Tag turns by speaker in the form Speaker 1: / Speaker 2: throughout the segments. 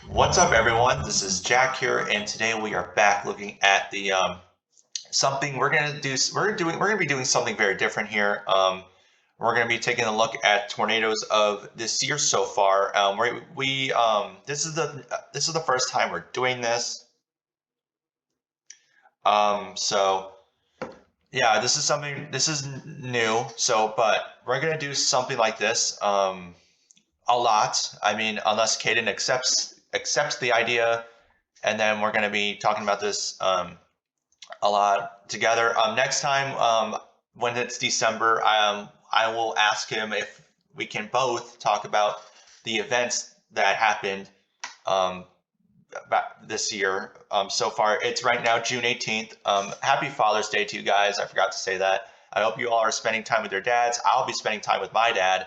Speaker 1: What's up, everyone? This is Jack here, and today we are back looking at the something we're gonna do. We're gonna be doing something very different here. We're gonna be taking a look at tornadoes of this year so far. This is the first time we're doing this. So yeah, this is new. But we're gonna do something like this a lot. I mean, unless Caden accepts the idea, and then we're going to be talking about this a lot together. Next time, when it's December, I will ask him if we can both talk about the events that happened um, this year. So far, it's right now June 18th. Happy Father's Day to you guys. I forgot to say that. I hope you all are spending time with your dads. I'll be spending time with my dad.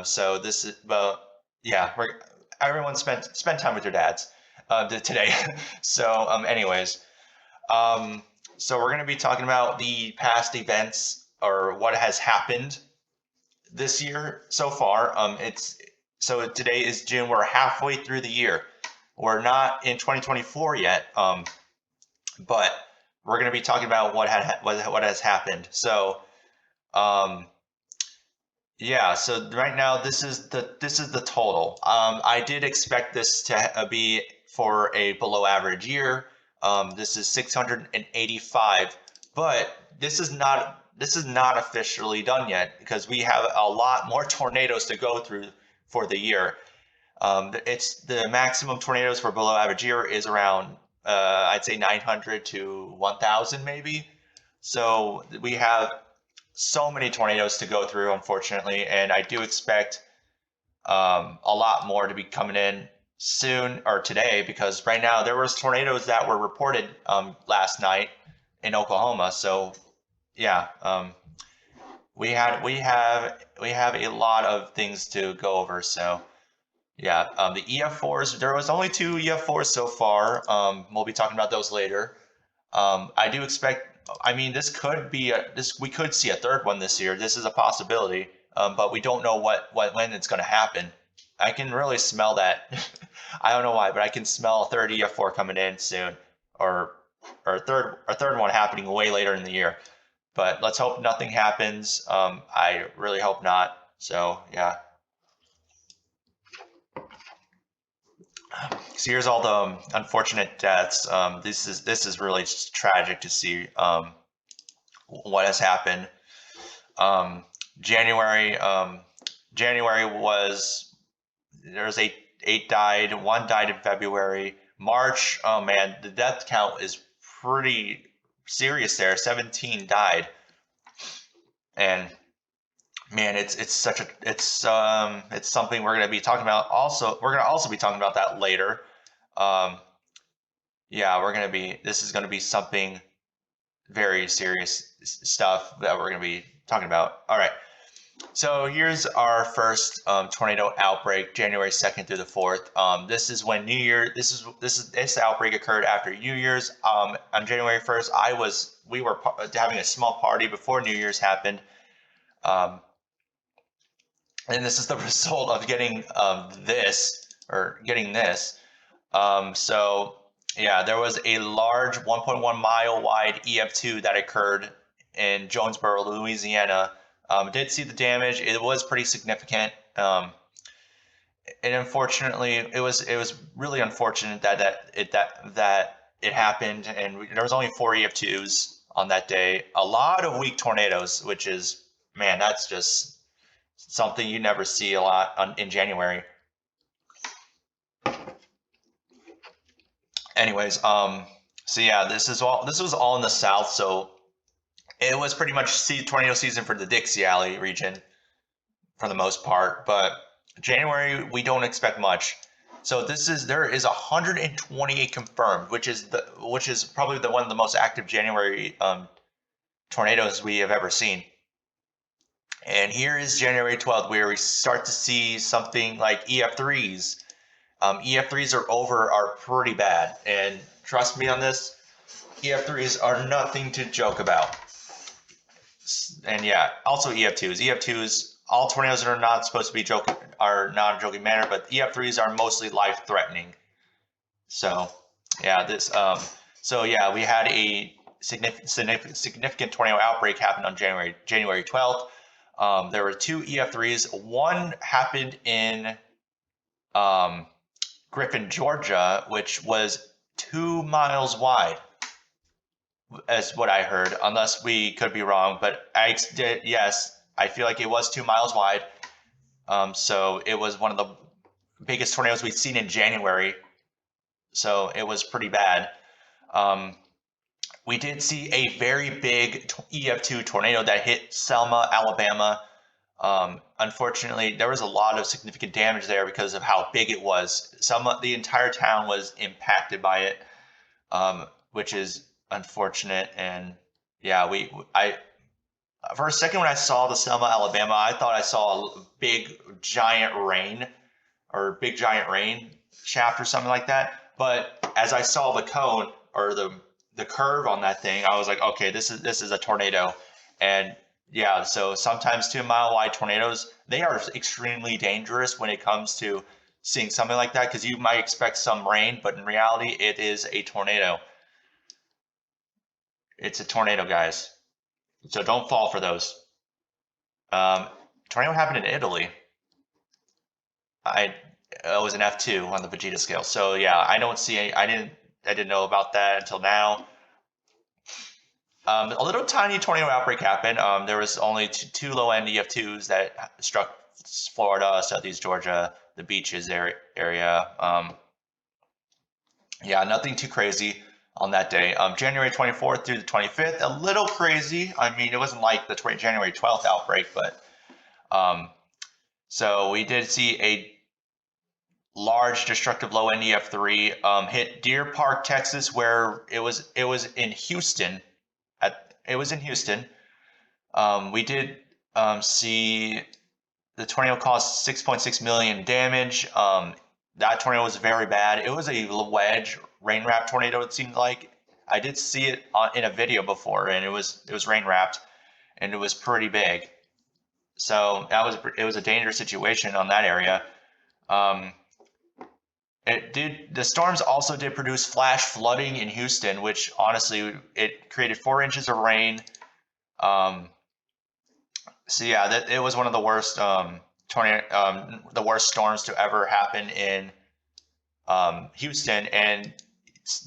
Speaker 1: So this is, well, yeah, everyone spend time with your dads today. Anyways, um, so we're going to be talking about the past events or what has happened this year so far. Today is June. We're halfway through the year. We're not in 2024 yet, but we're going to be talking about what has happened. Um, yeah. So right now, this is the total. I did expect this to be for a below average year. This is 685, but this is not officially done yet because we have a lot more tornadoes to go through for the year. It's the maximum tornadoes for below average year is around I'd say 900 to 1,000 maybe. So we have so many tornadoes to go through, unfortunately, and I do expect a lot more to be coming in soon or today because right now there was tornadoes that were reported last night in Oklahoma. So yeah, we have a lot of things to go over. So yeah, the EF4s, there was only two EF4s so far. We'll be talking about those later. I do expect. I mean, we could see a third one this year. This is a possibility, but we don't know when it's going to happen. I can really smell that. I don't know why, but I can smell a third EF4 coming in soon, or a third one happening way later in the year. But let's hope nothing happens. I really hope not. So yeah. So here's all the unfortunate deaths. This is really just tragic to see what has happened. Um, January January was there's eight died. One died in February. March, oh man, the death count is pretty serious there. 17 died, and man, it's such a it's something we're going to be talking about. Also, we're going to also be talking about that later. Um, yeah, this is going to be something very serious stuff that we're going to be talking about. All right. So here's our first tornado outbreak, January 2nd through the 4th. This is when New Year. This outbreak occurred after New Year's. On January 1st, we were having a small party before New Year's happened, um, and this is the result of getting getting this. So yeah, there was a large 1.1 mile wide EF2 that occurred in Jonesboro, Louisiana. Did see the damage. It was pretty significant. And unfortunately, it was really unfortunate that it happened. And there was only four EF2s on that day. A lot of weak tornadoes, which is, man, that's just something you never see a lot in January. Anyways, so yeah, this was all in the South, so it was pretty much tornado season for the Dixie Alley region for the most part. But January, we don't expect much. So there is 128 confirmed, which is probably the one of the most active January tornadoes we have ever seen. And here is January 12th, where we start to see something like EF3s. EF3s are pretty bad, and trust me on this, EF3s are nothing to joke about. And yeah, also EF2s. EF2s all tornadoes are not supposed to be joking, are not a joking manner, but EF3s are mostly life threatening. So yeah, so yeah, we had a significant tornado outbreak happen on January 12th. There were 2 EF3s. One happened in Griffin, Georgia, which was 2 miles wide, as what I heard, unless we could be wrong. But yes, I feel like it was 2 miles wide. So it was one of the biggest tornadoes we've seen in January. So it was pretty bad. We did see a very big EF2 tornado that hit Selma, Alabama. Unfortunately, there was a lot of significant damage there because of how big it was. The entire town was impacted by it, which is unfortunate. And yeah, for a second when I saw the Selma, Alabama, I thought I saw a big giant rain shaft or something like that. But as I saw the cone or the curve on that thing, I was like, okay, this is a tornado. And yeah, so sometimes 2 mile wide tornadoes, they are extremely dangerous when it comes to seeing something like that, because you might expect some rain, but in reality, it is a tornado. It's a tornado, guys. So don't fall for those. Tornado happened in Italy. It was an F2 on the Vegeta scale. So yeah, I didn't know about that until now. A little tiny tornado outbreak happened. There was only two low-end EF2s that struck Florida, Southeast Georgia, the beaches area. Yeah, nothing too crazy on that day. January 24th through the 25th, a little crazy. I mean, it wasn't like the January 12th outbreak, but so we did see a large destructive low-end EF3 hit Deer Park, Texas, where it was in Houston. It was in Houston. We did see the tornado caused 6.6 million damage. That tornado was very bad. It was a wedge rain wrapped tornado. It seemed like I did see it in a video before, and it was rain wrapped, and it was pretty big. So it was a dangerous situation on that area. The storms also did produce flash flooding in Houston, which honestly, it created 4 inches of rain. So yeah, it was one of the worst the worst storms to ever happen in Houston. And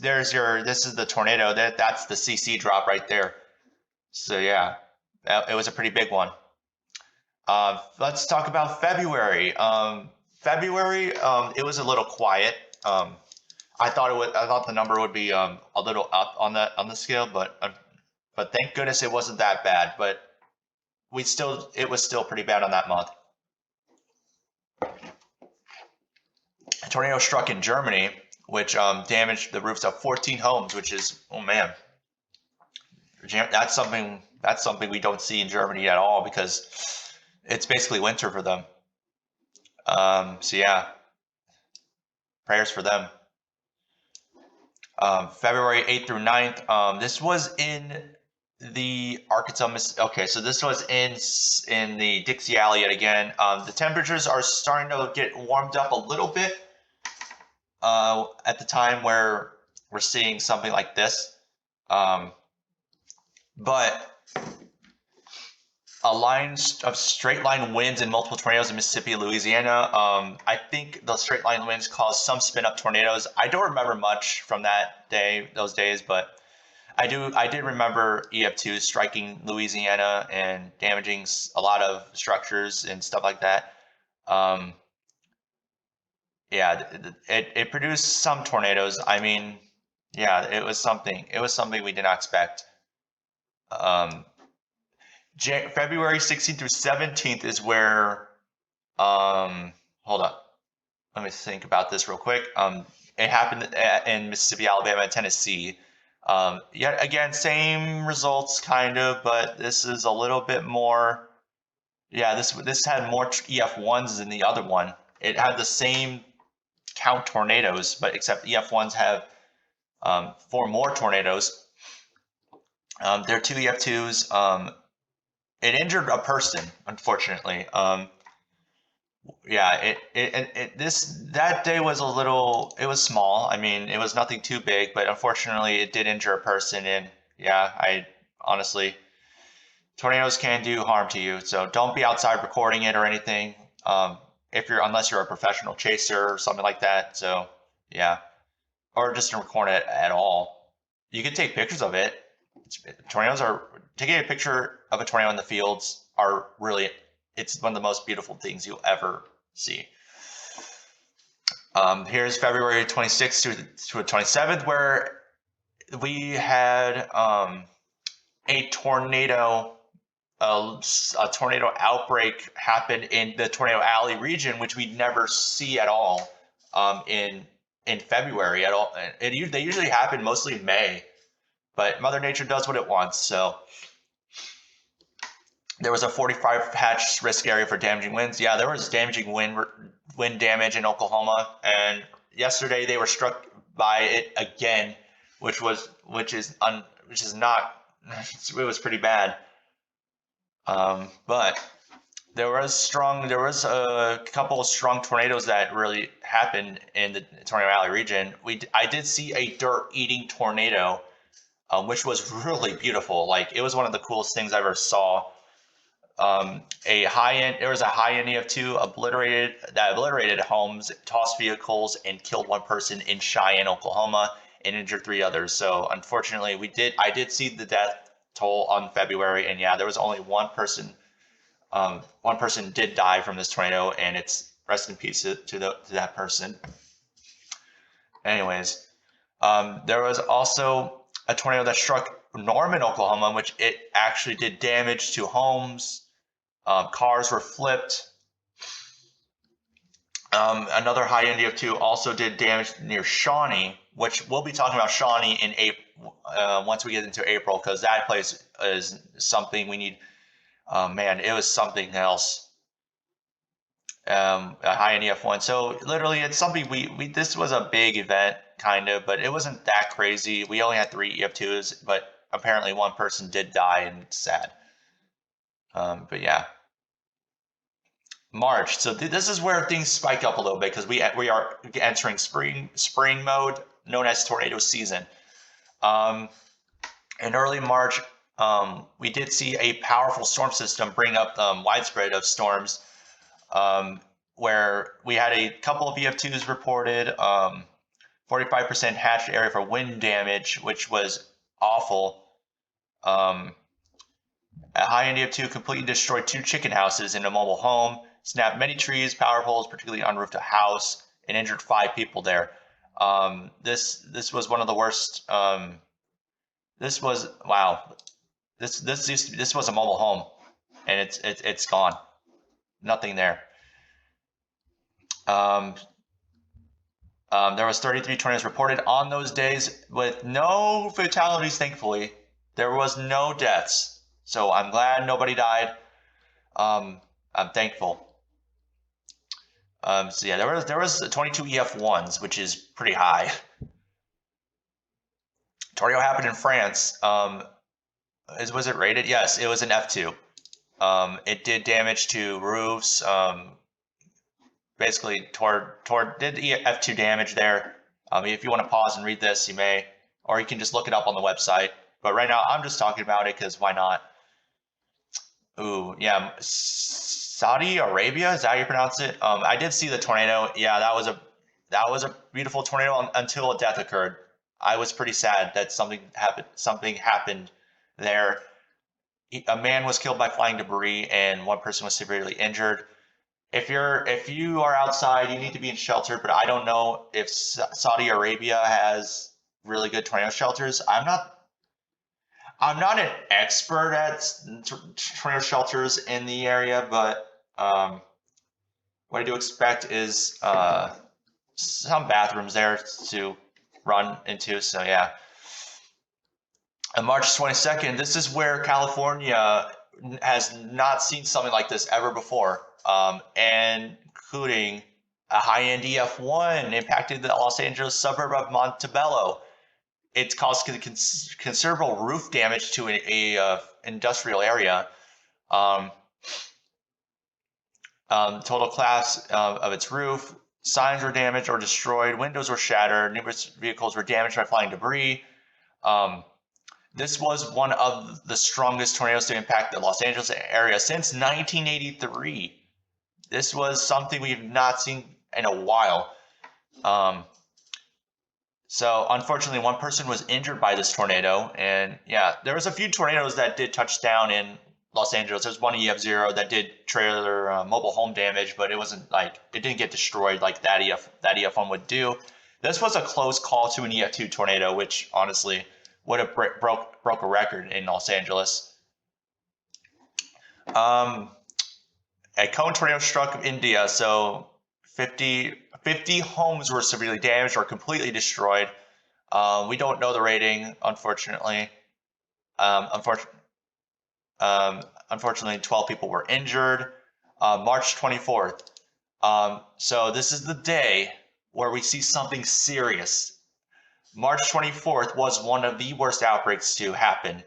Speaker 1: this is the tornado. That's the CC drop right there. So yeah, it was a pretty big one. Let's talk about February. February, it was a little quiet. I thought the number would be a little up on the scale, but thank goodness it wasn't that bad. But it was still pretty bad on that month. A tornado struck in Germany, which damaged the roofs of 14 homes, which is, oh man, that's something we don't see in Germany at all, because it's basically winter for them. So yeah, prayers for them. February 8th through 9th. This was in the Arkansas. Okay, so this was in the Dixie Alley yet again. The temperatures are starting to get warmed up a little bit at the time where we're seeing something like this. But a line of straight line winds and multiple tornadoes in Mississippi and Louisiana. I think the straight line winds caused some spin up tornadoes. I don't remember much from those days, but I did remember EF2 striking Louisiana and damaging a lot of structures and stuff like that. Yeah, it produced some tornadoes. I mean, yeah, it was something we did not expect. February 16th through 17th is where, hold up, let me think about this real quick. It happened in Mississippi, Alabama, and Tennessee. Yet again, same results kind of, but this is a little bit more. Yeah, this had more EF1s than the other one. It had the same count tornadoes, but except EF1s have 4 more tornadoes. There are 2 EF2s. it injured a person, unfortunately. Yeah, that day was a little, it was small. I mean, it was nothing too big, but unfortunately it did injure a person. And yeah, I honestly, tornadoes can do harm to you. So don't be outside recording it or anything. If you're, unless you're a professional chaser or something like that. So yeah, or just don't record it at all. You can take pictures of it. Tornadoes are, taking a picture of a tornado in the fields are really, it's one of the most beautiful things you'll ever see. Here's February 26th to 27th, where we had a tornado, a tornado outbreak happen in the Tornado Alley region, which we never see at all in February at all. They usually happen mostly in May, but Mother Nature does what it wants. So there was a 45 hatch risk area for damaging winds. Yeah, there was damaging wind damage in Oklahoma, and yesterday they were struck by it again, which is not, it was pretty bad. But there was a couple of strong tornadoes that really happened in the Tornado Alley region. I did see a dirt eating tornado, which was really beautiful. Like, it was one of the coolest things I ever saw. There was a high end EF2 obliterated homes, tossed vehicles, and killed one person in Cheyenne, Oklahoma, and injured 3 others. So unfortunately, I did see the death toll on February, and yeah, there was only one person. One person did die from this tornado, and it's rest in peace to that person. Anyways, there was also a tornado that struck Norman, Oklahoma, which it actually did damage to homes. Cars were flipped. Another high end EF2 also did damage near Shawnee, which we'll be talking about Shawnee in April, once we get into April, because that place is something we need. Man, it was something else. A high end EF1. So literally, it's something this was a big event, kind of, but it wasn't that crazy. We only had 3 EF2s, but apparently one person did die, and it's sad. But yeah, March. So this is where things spike up a little bit, because we are entering spring mode, known as tornado season. In early March, we did see a powerful storm system bring up widespread of storms, where we had a couple of EF2s reported, 45% hatched area for wind damage, which was awful. A high-end EF2 completely destroyed 2 chicken houses in a mobile home, snapped many trees, power poles, particularly unroofed a house, and injured 5 people there. This was one of the worst. This was, wow. This was a mobile home, and it's gone. Nothing there. There was 33 tornadoes reported on those days with no fatalities. Thankfully, there was no deaths. So I'm glad nobody died. I'm thankful. So yeah, there was 22 EF1s, which is pretty high. Tornado happened in France. Was it rated? Yes, it was an F2. It did damage to roofs. Basically, did F2 damage there. If you want to pause and read this, you may, or you can just look it up on the website. But right now, I'm just talking about it because why not? Ooh, yeah, Saudi Arabia, is that how you pronounce it? I did see the tornado. Yeah, that was a beautiful tornado until a death occurred. I was pretty sad that something happened there. A man was killed by flying debris, and one person was severely injured. If you are outside, you need to be in shelter. But I don't know if Saudi Arabia has really good tornado shelters. I'm not an expert at tornado shelters in the area, but what I do expect is some bathrooms there to run into. So yeah. On March 22nd, this is where California has not seen something like this ever before, and including a high-end EF1 impacted the Los Angeles suburb of Montebello. It caused considerable roof damage to a industrial area. Um, total collapse of its roof. Signs were damaged or destroyed. Windows were shattered. Numerous vehicles were damaged by flying debris. Um, this was one of the strongest tornadoes to impact the Los Angeles area since 1983. This was something we've not seen in a while. So unfortunately, one person was injured by this tornado, and yeah, there was a few tornadoes that did touch down in Los Angeles. There's one EF0 that did trailer mobile home damage, but it wasn't like it didn't get destroyed like that EF1 would do. This was a close call to an EF2 tornado, which honestly would have broke a record in Los Angeles. A cone tornado struck India, so 50 homes were severely damaged or completely destroyed. We don't know the rating, unfortunately. Unfortunately, 12 people were injured. March 24th. So this is the day where we see something serious. March 24th was one of the worst outbreaks to happen.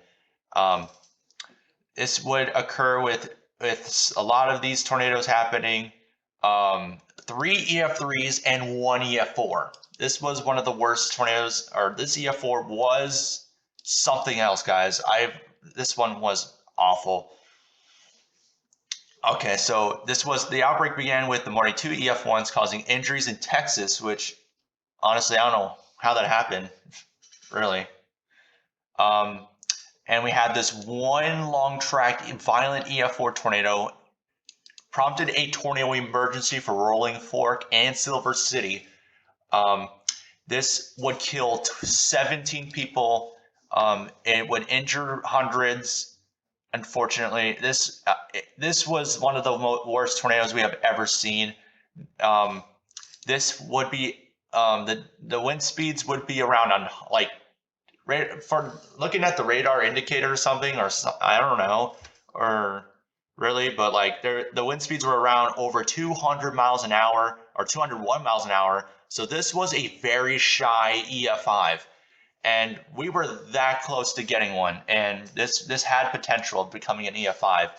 Speaker 1: This would occur with a lot of these tornadoes happening. 3 EF3s and 1 EF4. This was one of the worst tornadoes, or this EF4 was something else, guys. This one was awful. Okay, so the outbreak began with the morning 2 EF1s causing injuries in Texas, which honestly, I don't know how that happened, really. And we had this one long track violent EF4 tornado prompted a tornado emergency for Rolling Fork and Silver City. This would kill 17 people. It would injure hundreds. Unfortunately, this was one of the worst tornadoes we have ever seen. This would be the wind speeds would be around on like for looking at the radar indicator or something, or I don't know, or really, but like the wind speeds were around over 200 miles an hour or 201 miles an hour. So this was a very shy EF5, and we were that close to getting one. And this had potential of becoming an EF5.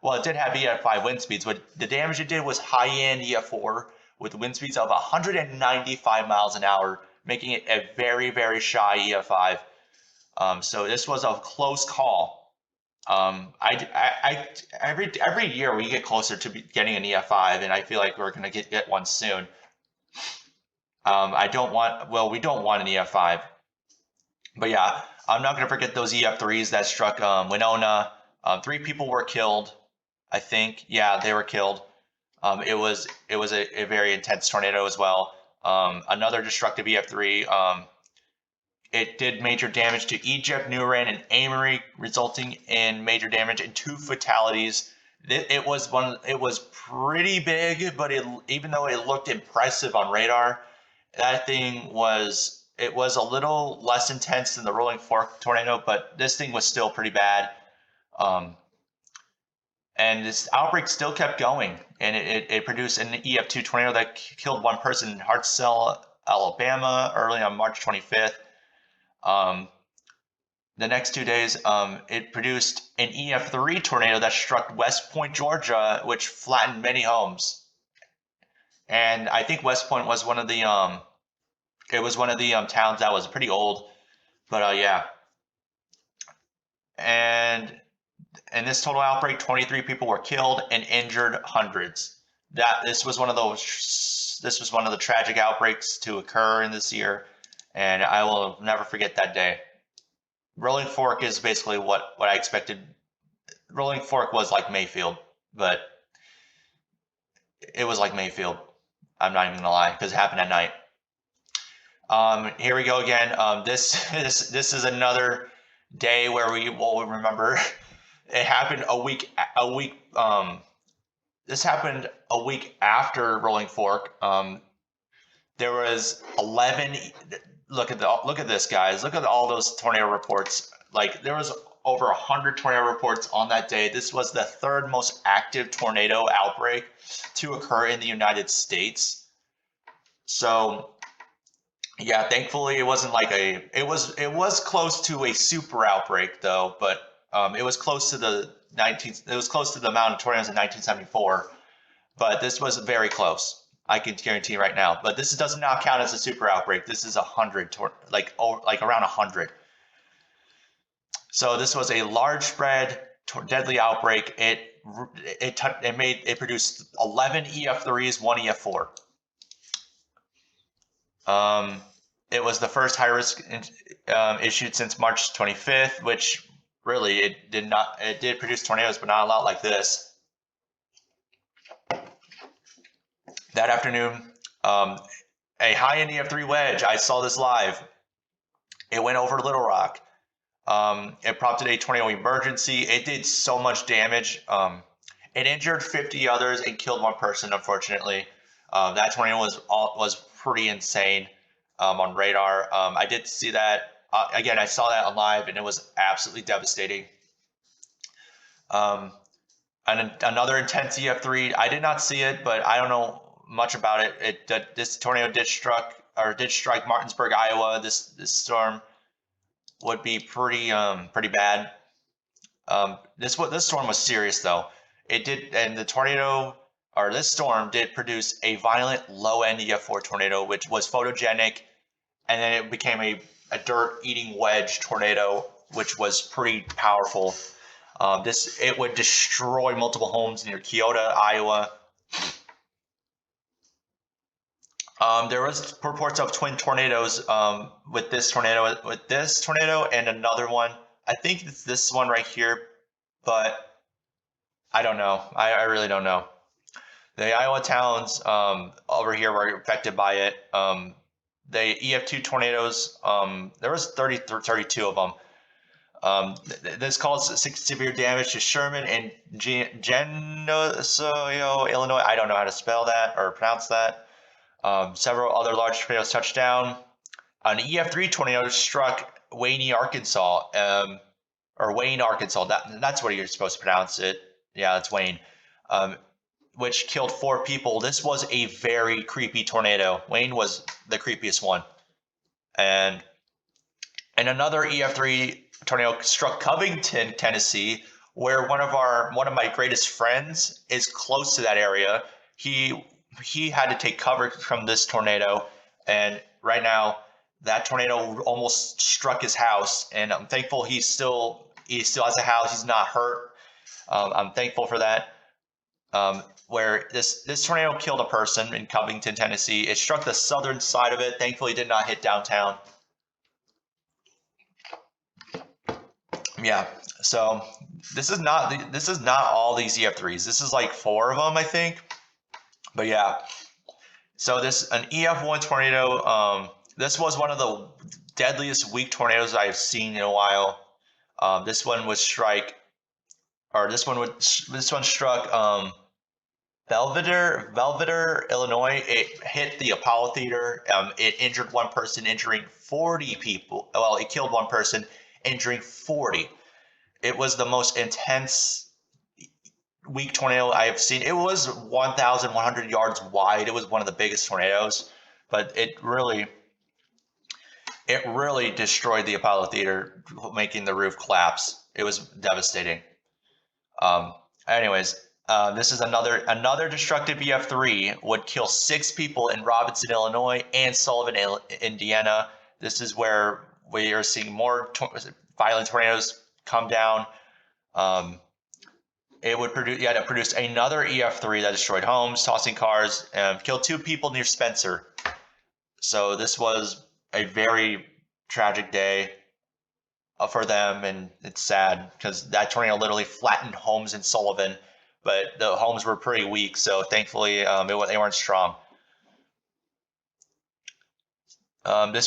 Speaker 1: Well, it did have EF5 wind speeds, but the damage it did was high-end EF4 with wind speeds of 195 miles an hour, making it a very, very shy EF5. So this was a close call. Every year we get closer to getting an EF5, and I feel like we're going to get one soon. We don't want an EF5. But yeah, I'm not going to forget those EF3s that struck Winona. 3 people were killed, I think. Yeah, they were killed. It was a very intense tornado as well. Another destructive EF3. It did major damage to Egypt, Newran, and Amory, resulting in major damage and 2 fatalities. It was pretty big, but even though it looked impressive on radar, that thing was a little less intense than the Rolling Fork tornado, but this thing was still pretty bad. And this outbreak still kept going, and it produced an EF2 tornado that killed 1 person in Hartselle, Alabama, early on March 25th. The next 2 days, it produced an EF3 tornado that struck West Point, Georgia, which flattened many homes. And I think West Point was one of the towns that was pretty old, but yeah. And in this total outbreak, 23 people were killed and injured hundreds. This was one of the tragic outbreaks to occur in this year, and I will never forget that day. Rolling Fork is basically what I expected. Rolling Fork was like Mayfield, but it was like Mayfield. I'm not even gonna lie, because it happened at night. Here we go again. This is another day where we will remember. It happened a week. This happened a week after Rolling Fork. There was 11. Look at this, guys. Look at all those tornado reports. Like there was over 100 tornado reports on that day. This was the 3rd most active tornado outbreak to occur in the United States. So yeah, thankfully it wasn't like it was close to a super outbreak though, but it was close to It was close to the amount of tornadoes in 1974, but this was very close. I can guarantee right now. But this does not count as a super outbreak. This is 100, like around 100. So this was a large spread, deadly outbreak. It produced 11 EF3s, one EF4. It was the first high risk issued since March 25th, which really it did produce tornadoes, but not a lot like this. That afternoon, a high end EF3 wedge. I saw this live. It went over Little Rock. It prompted a tornado emergency. It did so much damage. It injured 50 others and killed one person, unfortunately. That tornado was pretty insane on radar. I did see that. Again, I saw that on live, and it was absolutely devastating. And another intense EF3. I did not see it, but I don't know much about it. This tornado did strike Martinsburg, Iowa. This storm would be pretty bad. This storm was serious though. It did, and this storm did produce a violent low-end EF4 tornado, which was photogenic, and then it became a dirt-eating wedge tornado, which was pretty powerful. It would destroy multiple homes near Keota, Iowa. There was reports of twin tornadoes with this tornado and another one. I think it's this one right here, but I don't know. I really don't know. The Iowa towns over here were affected by it. The EF2 tornadoes, there was 32 of them. This caused severe damage to Sherman and Geneseo, Illinois. I don't know how to spell that or pronounce that. Several other large tornadoes touched down. An EF3 tornado struck Wayne, Arkansas, or Wayne, Arkansas. That's what you're supposed to pronounce it. Yeah, that's Wayne. Which killed 4 people. This was a very creepy tornado. Wayne was the creepiest one. And another EF3 tornado struck Covington, Tennessee, where one of my greatest friends is close to that area. He had to take cover from this tornado, and right now that tornado almost struck his house, and I'm thankful he still has a house. He's not hurt. I'm thankful for that. Where this tornado killed a person in Covington, Tennessee. It struck the southern side of it. Thankfully, it did not hit downtown. Yeah, so this is not all these EF3s. This is like 4 of them, I think. But yeah, so an EF1 tornado. This was one of the deadliest weak tornadoes I've seen in a while. This one struck Belvedere, Illinois. It hit the Apollo Theater. It injured one person, injuring 40 people. Well, it killed one person, injuring 40. It was the most intense weak tornado I have seen. It was 1,100 yards wide. It was one of the biggest tornadoes, but it really destroyed the Apollo Theater, making the roof collapse. It was devastating. Anyways, this is another destructive EF3 would kill 6 people in Robinson, Illinois, and Sullivan, Indiana. This is where we are seeing more violent tornadoes come down. It produced another EF3 that destroyed homes, tossing cars, and killed 2 people near Spencer. So this was a very tragic day for them, and it's sad because that tornado literally flattened homes in Sullivan, but the homes were pretty weak, so thankfully they weren't strong. The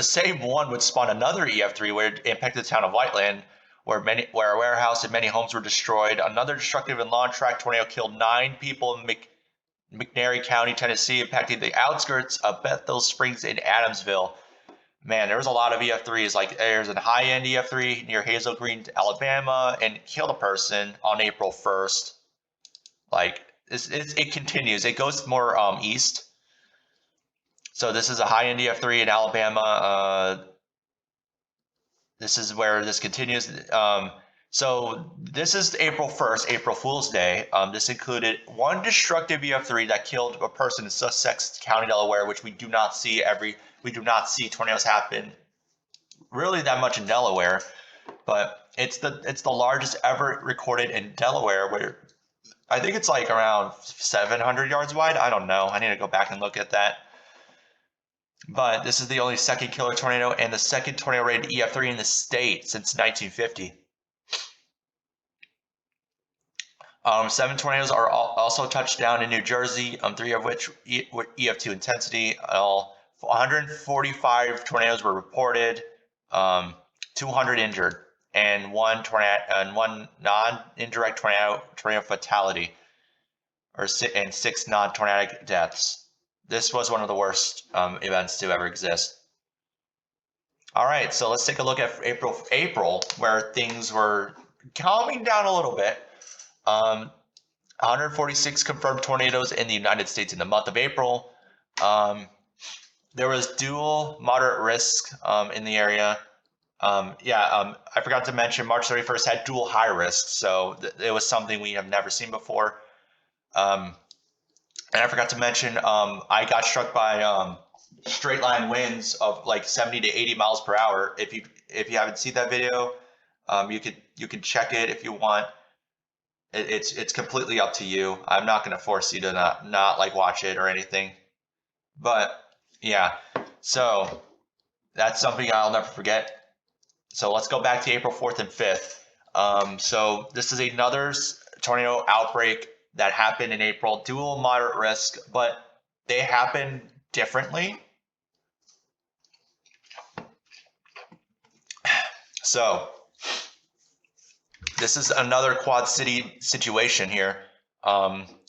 Speaker 1: same one would spawn another EF3 where it impacted the town of Whiteland, where a warehouse and many homes were destroyed. Another destructive and long track tornado killed 9 people in McNairy County, Tennessee, impacting the outskirts of Bethel Springs and Adamsville. Man, there was a lot of EF3s. Like there's a high-end EF3 near Hazel Green, Alabama, and killed a person on April 1st. Like it continues. It goes more east. So this is a high-end EF3 in Alabama. This is where this continues. So this is April 1st, April Fool's Day. This included one destructive EF3 that killed a person in Sussex County, Delaware, which we do not see tornadoes happen really that much in Delaware, but it's the largest ever recorded in Delaware, where I think it's like around 700 yards wide. I don't know. I need to go back and look at that. But this is the only second killer tornado and the second tornado rated EF3 in the state since 1950. 7 tornadoes are also touched down in New Jersey, 3 of which were EF2 intensity. 145 tornadoes were reported, 200 injured, and one non-indirect tornado fatality, and 6 non-tornadic deaths. This was one of the worst events to ever exist. All right, so let's take a look at April, where things were calming down a little bit. 146 confirmed tornadoes in the United States in the month of April. There was dual moderate risk in the area. I forgot to mention March 31st had dual high risk, so it was something we have never seen before. And I forgot to mention I got struck by straight line winds of like 70 to 80 miles per hour. If you haven't seen that video, you can check it if you want. It's completely up to you. I'm not going to force you to not like watch it or anything. But yeah, so that's something I'll never forget. So let's go back to April 4th and 5th. So this is another tornado outbreak that happened in April, dual moderate risk, but they happen differently. So this is another quad city situation here,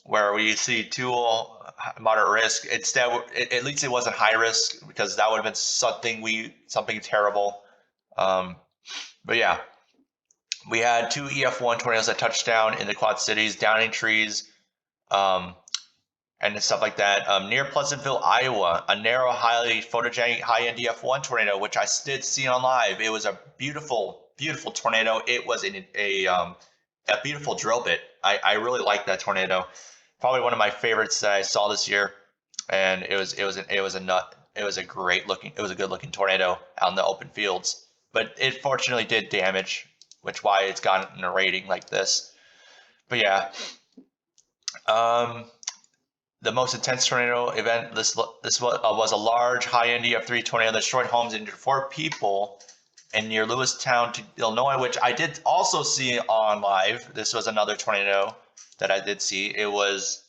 Speaker 1: where we see dual moderate risk. Instead, at least it wasn't high risk, because that would have been something terrible. But yeah, we had 2 EF1 tornadoes that touched down in the quad cities, downing trees, and stuff like that. Near Pleasantville, Iowa, a narrow, highly photogenic high-end EF1 tornado, which I did see on live. It was a beautiful, beautiful tornado. It was a beautiful drill bit. I really liked that tornado. Probably one of my favorites that I saw this year, and it was a good looking tornado out in the open fields. But it fortunately did damage, which why it's gotten a rating like this. But yeah, the most intense tornado event. This was a large high-end EF3 tornado that destroyed homes and injured 4 people in near Lewistown, Illinois, which I did also see on live. This was another tornado that I did see. It was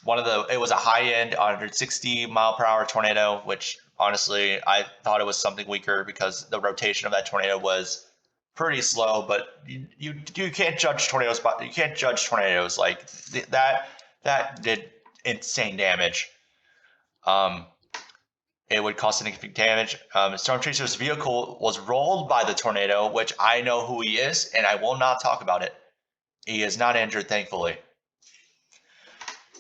Speaker 1: a high-end 160 mile per hour tornado, which honestly I thought it was something weaker because the rotation of that tornado was pretty slow. But you can't judge tornadoes, but you can't judge tornadoes like that did insane damage. It would cause significant damage. Storm Chaser's vehicle was rolled by the tornado, which I know who he is, and I will not talk about it. He is not injured, thankfully.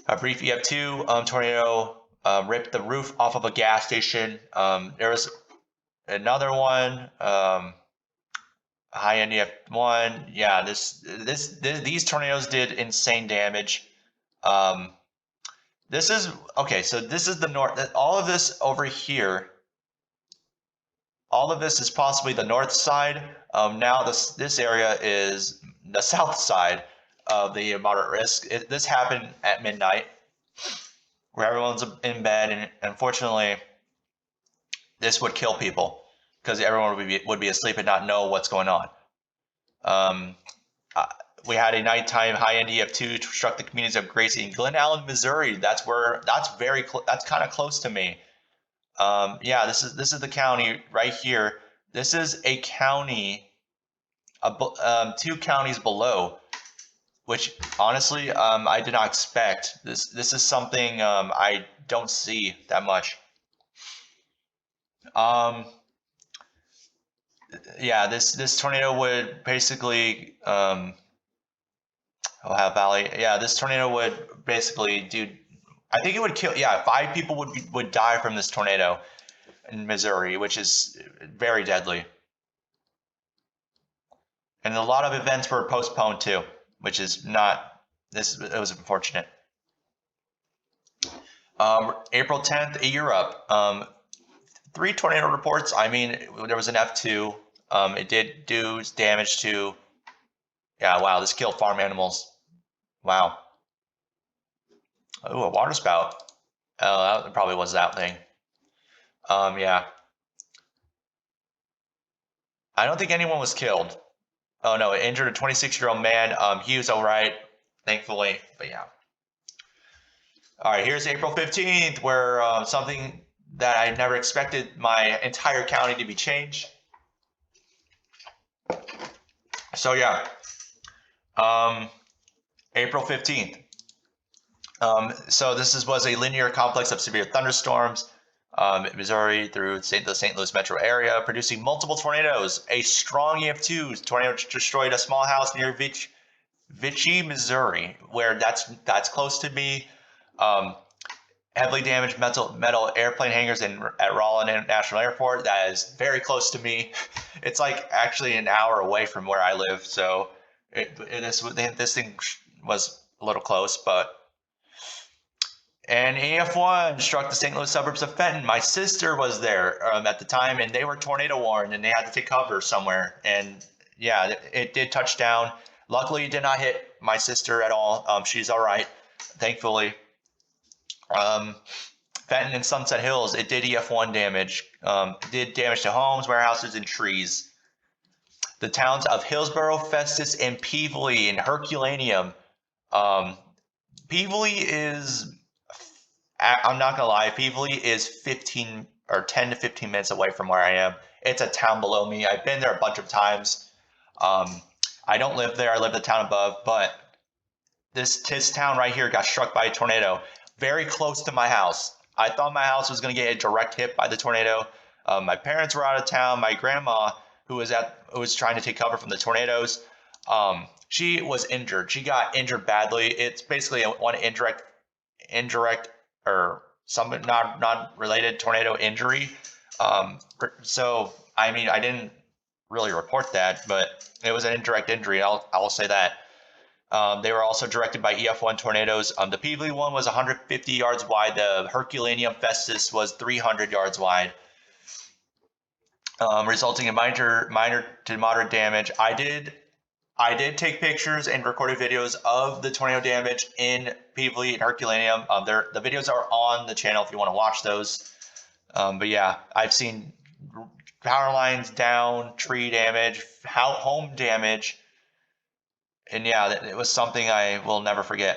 Speaker 1: A brief EF2 tornado ripped the roof off of a gas station. There was another one, high-end EF1. Yeah, these tornadoes did insane damage. This is okay. So this is the north. All of this over here. All of this is possibly the north side. Now this area is the south side of the moderate risk. This happened at midnight, where everyone's in bed, and unfortunately, this would kill people because everyone would be asleep and not know what's going on. We had a nighttime high-end EF2 struck the communities of Gracie and Glen Allen, Missouri. That's kind of close to me. Yeah, this is the county right here. This is a county, 2 counties below, which honestly I did not expect. This is something I don't see that much. Yeah, this tornado would basically Ohio Valley. Yeah, this tornado would basically do. I think it would kill. Yeah, 5 people would die from this tornado in Missouri, which is very deadly. And a lot of events were postponed too, which is not this. It was unfortunate. April 10th, Europe. Three tornado reports. I mean, there was an F2. It did do damage to. Yeah, wow, this killed farm animals. Wow. Oh, a water spout. Oh, that probably was that thing. Yeah. I don't think anyone was killed. Oh no, it injured a 26-year-old man. He was all right, thankfully. But yeah. All right, here's April 15th, where something that I never expected my entire county to be changed. So yeah, April 15th. So this was a linear complex of severe thunderstorms, Missouri through the St. Louis metro area, producing multiple tornadoes. A strong EF2 tornado destroyed a small house near Vichy, Missouri, where that's close to me. Heavily damaged metal airplane hangars at Rollin International Airport. That is very close to me. It's like actually an hour away from where I live. So this thing was a little close, but. And AF1 struck the St. Louis suburbs of Fenton. My sister was there at the time, and they were tornado warned, and they had to take cover somewhere. And yeah, it did touch down. Luckily, it did not hit my sister at all. She's all right, thankfully. Fenton and Sunset Hills, it did EF1 damage. It did damage to homes, warehouses, and trees. The towns of Hillsborough, Festus, and Peevely and Herculaneum. Peevely is, I'm not gonna lie, Peevely is 15 or 10 to 15 minutes away from where I am. It's a town below me. I've been there a bunch of times. I don't live there. I live in the town above, but this town right here got struck by a tornado very close to my house. I thought my house was going to get a direct hit by the tornado. My parents were out of town. My grandma, who was trying to take cover from the tornadoes, she was injured. She got injured badly. It's basically one indirect or some not related tornado injury. So I mean, I didn't really report that, but it was an indirect injury. I will say that. They were also directed by EF1 tornadoes. The Peevely one was 150 yards wide. The Herculaneum Festus was 300 yards wide, resulting in minor to moderate damage. I did take pictures and recorded videos of the tornado damage in Peevely and Herculaneum. The videos are on the channel if you want to watch those. But yeah, I've seen power lines down, tree damage, home damage. And yeah, it was something I will never forget.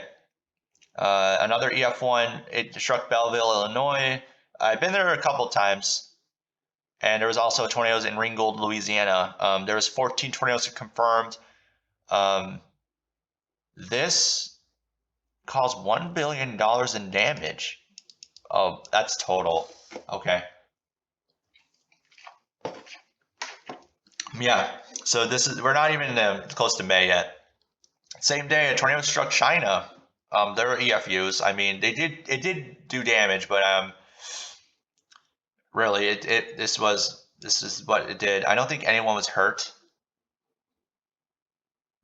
Speaker 1: Another EF1, it struck Belleville, Illinois. I've been there a couple times. And there was also tornadoes in Ringgold, Louisiana. There was 14 tornadoes confirmed. This caused $1 billion in damage. Oh, that's total. Okay. Yeah, so we're not even close to May yet. Same day, a tornado struck China. There were EFUs. I mean, it did do damage, but really, this is what it did. I don't think anyone was hurt.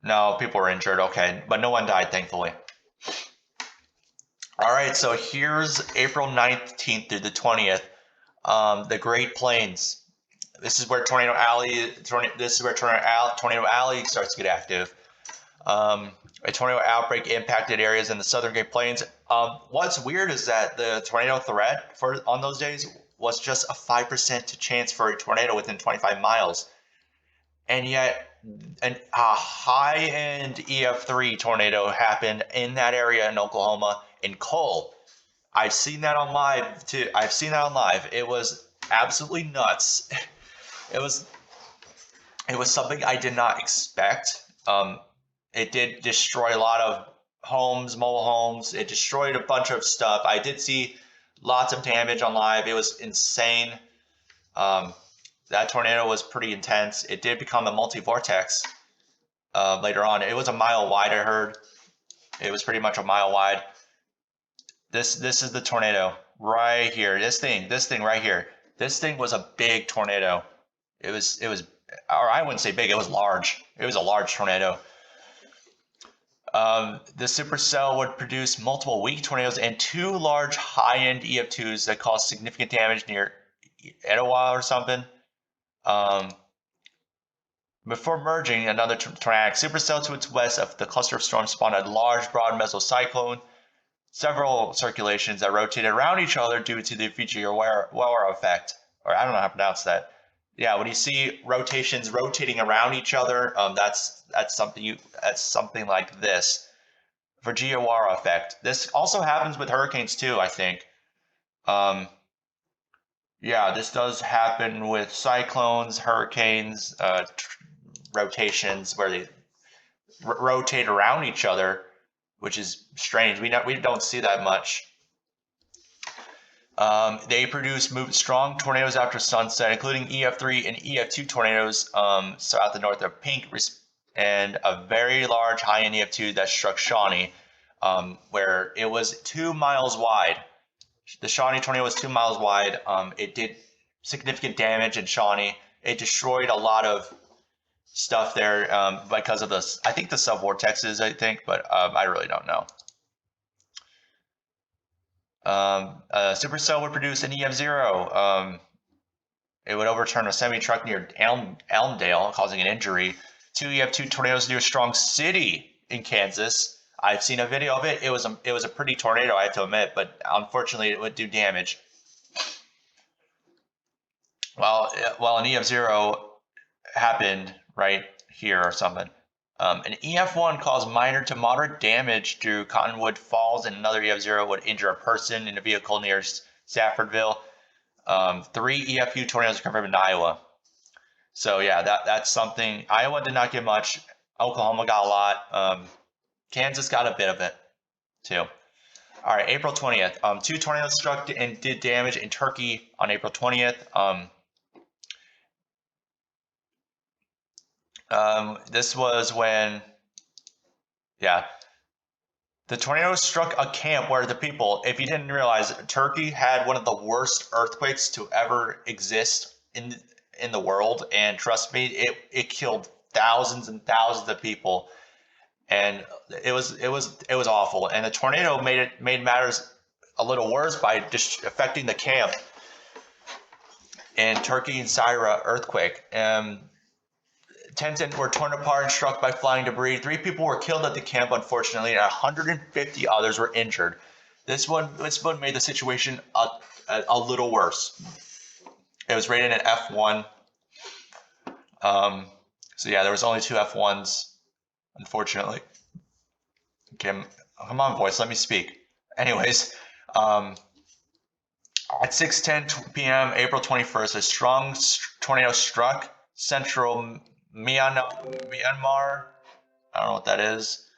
Speaker 1: No, people were injured. Okay, but no one died, thankfully. All right, so here's April 19th through the 20th. The Great Plains. This is where Tornado Alley starts to get active. A tornado outbreak impacted areas in the southern Great Plains. What's weird is that the tornado threat on those days was just a 5% chance for a tornado within 25 miles. And yet a high-end EF3 tornado happened in that area in Oklahoma in Cole. I've seen that on live too. It was absolutely nuts. It was something I did not expect. It did destroy a lot of homes, mobile homes. It destroyed a bunch of stuff. I did see lots of damage on live. It was insane. That tornado was pretty intense. It did become a multi-vortex later on. It was a mile wide, I heard. It was pretty much a mile wide. This is the tornado right here. This thing right here. This thing was a big tornado. It was or I wouldn't say big, it was large. It was a large tornado. The supercell would produce multiple weak tornadoes and two large high-end EF2s that caused significant damage near Etowah or something. Before merging, another tornadic supercell to its west of the cluster of storms spawned a large, broad mesocyclone. Several circulations that rotated around each other due to the Fujiwara effect, or I don't know how to pronounce that. Yeah, when you see rotations rotating around each other, that's something like this. Fujiwara effect. This also happens with hurricanes too, I think. Yeah, this does happen with cyclones, hurricanes, rotations where they rotate around each other, which is strange. We don't see that much. They produce strong tornadoes after sunset, including EF3 and EF2 tornadoes south and north of Pink, and a very large high-end EF2 that struck Shawnee, where it was 2 miles wide. The Shawnee tornado was 2 miles wide. It did significant damage in Shawnee. It destroyed a lot of stuff there because of this. I think the subvortexes, but I really don't know. Supercell would produce an EF0. It would overturn a semi-truck near Elmdale, causing an injury. 2 EF2 tornadoes near Strong City in Kansas. I've seen a video of it. It was a pretty tornado, I have to admit, but unfortunately it would do damage. Well, an EF0 happened right here or something. An EF1 caused minor to moderate damage through Cottonwood Falls, and another EF0 would injure a person in a vehicle near Saffordville. 3 EFU tornadoes are confirmed in Iowa. So yeah, that's something. Iowa did not get much. Oklahoma got a lot. Kansas got a bit of it too. All right, April 20th. 2 tornadoes struck and did damage in Turkey on April 20th. This was when, yeah, the tornado struck a camp where the people, if you didn't realize, Turkey had one of the worst earthquakes to ever exist in the world, and trust me, it killed thousands and thousands of people, and it was awful. And the tornado made matters a little worse by just affecting the camp in Turkey and Syria earthquake. Tents were torn apart and struck by flying debris. 3 people were killed at the camp, unfortunately, and 150 others were injured. This one made the situation a little worse. It was rated an F1. So yeah, there was only 2 F1s, unfortunately. Okay, come on, voice, let me speak. Anyways, at 6:10 p.m., April 21st, a strong tornado struck central Myanmar. I don't know what that is.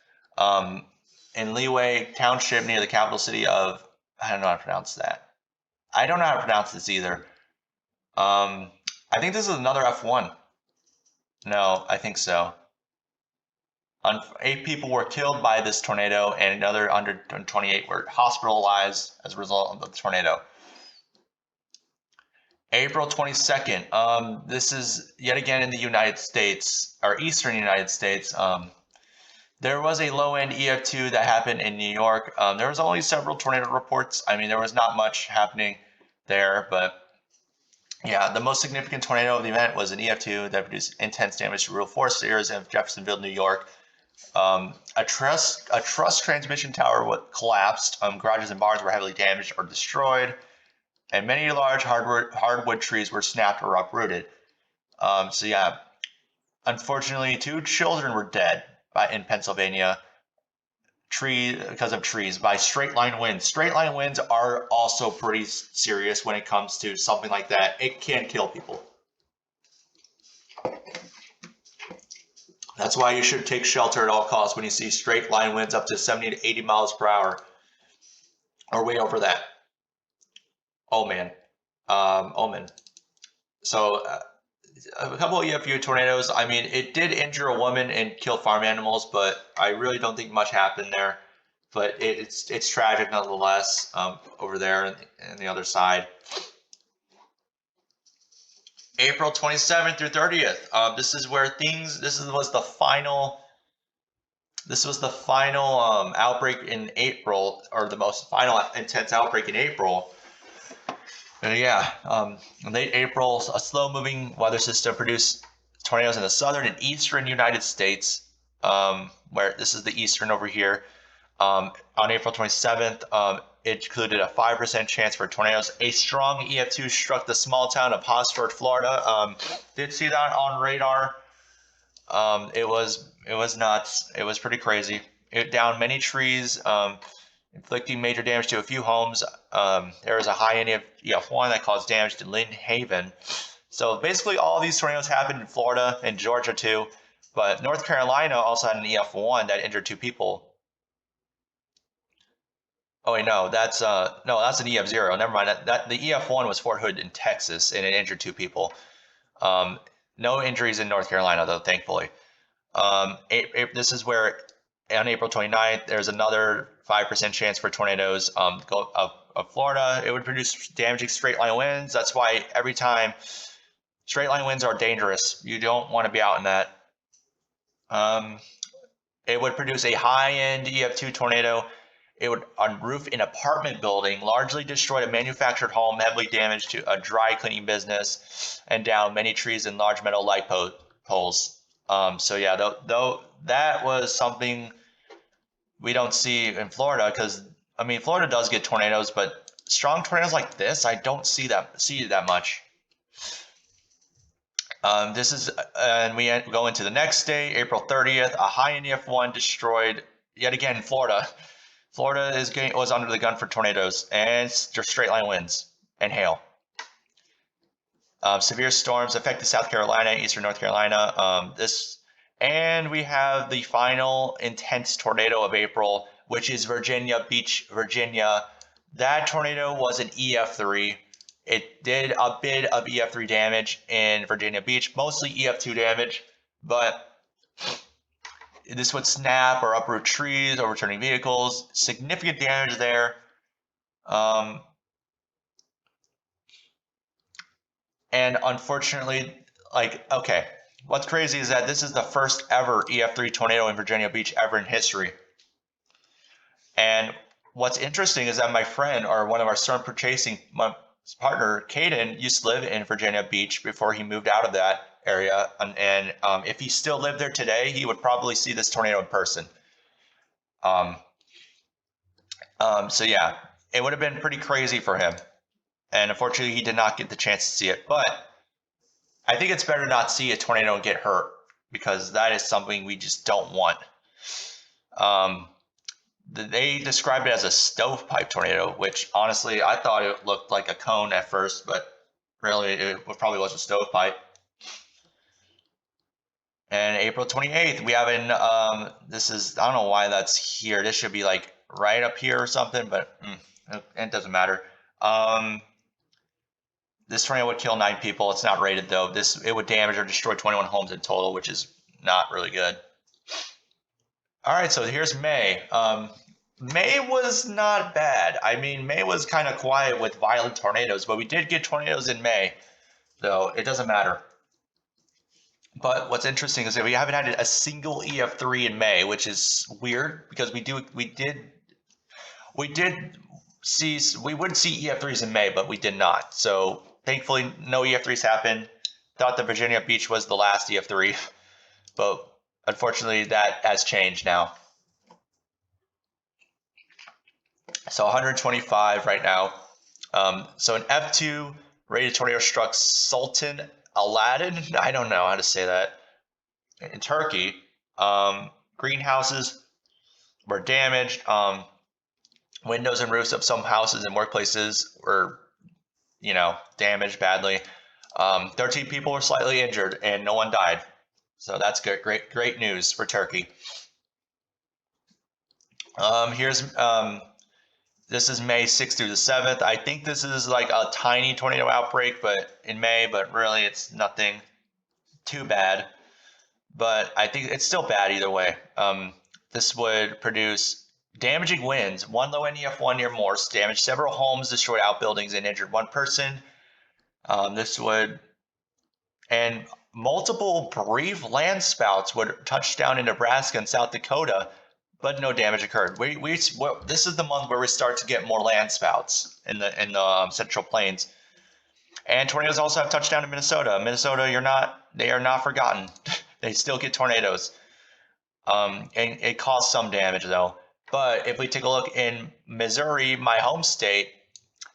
Speaker 1: In Leeway Township near the capital city of, I don't know how to pronounce that. I don't know how to pronounce this either. I think this is another F1. No, I think so. 8 people were killed by this tornado, and another 128 were hospitalized as a result of the tornado. April 22nd. This is yet again in the United States, or eastern United States. There was a low-end EF2 that happened in New York. There was only several tornado reports. I mean, there was not much happening there, but yeah, the most significant tornado of the event was an EF2 that produced intense damage to rural forest areas of Jeffersonville, New York. A truss transmission tower collapsed. Garages and barns were heavily damaged or destroyed, and many large hardwood trees were snapped or uprooted. So yeah, unfortunately, 2 children were dead in Pennsylvania because of trees by straight line winds. Straight line winds are also pretty serious when it comes to something like that. It can kill people. That's why you should take shelter at all costs when you see straight line winds up to 70 to 80 miles per hour or way over that. Oh man. Omen. So a couple of EFU tornadoes. I mean, it did injure a woman and kill farm animals, but I really don't think much happened there. But it's tragic nonetheless over there and the other side. April 27th through 30th. This is where things. This was the final outbreak in April, or the most final intense outbreak in April. Yeah, in late April, a slow-moving weather system produced tornadoes in the southern and eastern United States, where this is the eastern over here. On April 27th, it included a 5% chance for tornadoes. A strong EF2 struck the small town of Hosford, Florida. Did see that on radar. It was nuts. It was pretty crazy. It downed many trees, inflicting major damage to a few homes. There was a high end EF1 that caused damage to Lynn Haven. So basically, all these tornadoes happened in Florida and Georgia too. But North Carolina also had an EF1 that injured two people. Oh wait, no, that's an EF0. Never mind. That the EF1 was Fort Hood in Texas, and it injured two people. Um, no injuries in North Carolina though, thankfully. This is where on April 29th, there's another 5% chance for tornadoes of Florida. It would produce damaging straight line winds. That's why every time straight line winds are dangerous. You don't want to be out in that. Um, it would produce a high end EF2 tornado. It would unroof an apartment building, largely destroy a manufactured home, heavily damage to a dry cleaning business, and down many trees and large metal light poles. So yeah, though that was something we don't see in Florida, because I mean Florida does get tornadoes, but strong tornadoes like this, I don't see that much. This is and we go into the next day, April 30th. A high NEF1 destroyed yet again Florida. Florida was under the gun for tornadoes and just straight line winds and hail. Severe storms affected South Carolina, Eastern North Carolina. And we have the final intense tornado of April, which is Virginia Beach, Virginia. That tornado was an EF3. It did a bit of EF3 damage in Virginia Beach, mostly EF2 damage, but this would snap or uproot trees, overturning vehicles, significant damage there. And unfortunately, okay, what's crazy is that this is the first ever EF3 tornado in Virginia Beach ever in history. And what's interesting is that my friend, or one of our storm purchasing partner, Caden, used to live in Virginia Beach before he moved out of that area. And if he still lived there today, he would probably see this tornado in person. So yeah, it would have been pretty crazy for him. And unfortunately, he did not get the chance to see it. But I think it's better not see a tornado and get hurt, because that is something we just don't want. They described it as a stovepipe tornado, which honestly I thought it looked like a cone at first, but really it probably was a stovepipe. And April 28th, we have this is, I don't know why that's here. This should be like right up here or something, but it doesn't matter. This tornado would kill 9 people. It's not rated though. It would damage or destroy 21 homes in total, which is not really good. All right, so here's May. May was not bad. I mean, May was kind of quiet with violent tornadoes, but we did get tornadoes in May, so it doesn't matter. But what's interesting is that we haven't had a single EF3 in May, which is weird, because we would see EF3s in May, but we did not. So thankfully, no EF3s happened. Thought that Virginia Beach was the last EF3, but unfortunately, that has changed now. So 125 right now. So an F2 rated tornado struck Sultan Aladdin. I don't know how to say that. In Turkey, greenhouses were damaged. Windows and roofs of some houses and workplaces were, damaged badly. 13 people were slightly injured, and no one died. So that's good. Great news for Turkey. This is May 6th through the 7th. I think this is like a tiny tornado outbreak, but in May, but really it's nothing too bad. But I think it's still bad either way. This would produce damaging winds. One low NEF1 near Morse damaged several homes, destroyed outbuildings, and injured one person. This would and multiple brief land spouts would touch down in Nebraska and South Dakota, but no damage occurred. This is the month where we start to get more land spouts in the Central Plains, and tornadoes also have touched down in Minnesota. Minnesota, they are not forgotten. They still get tornadoes, and it caused some damage though. But if we take a look in Missouri, my home state,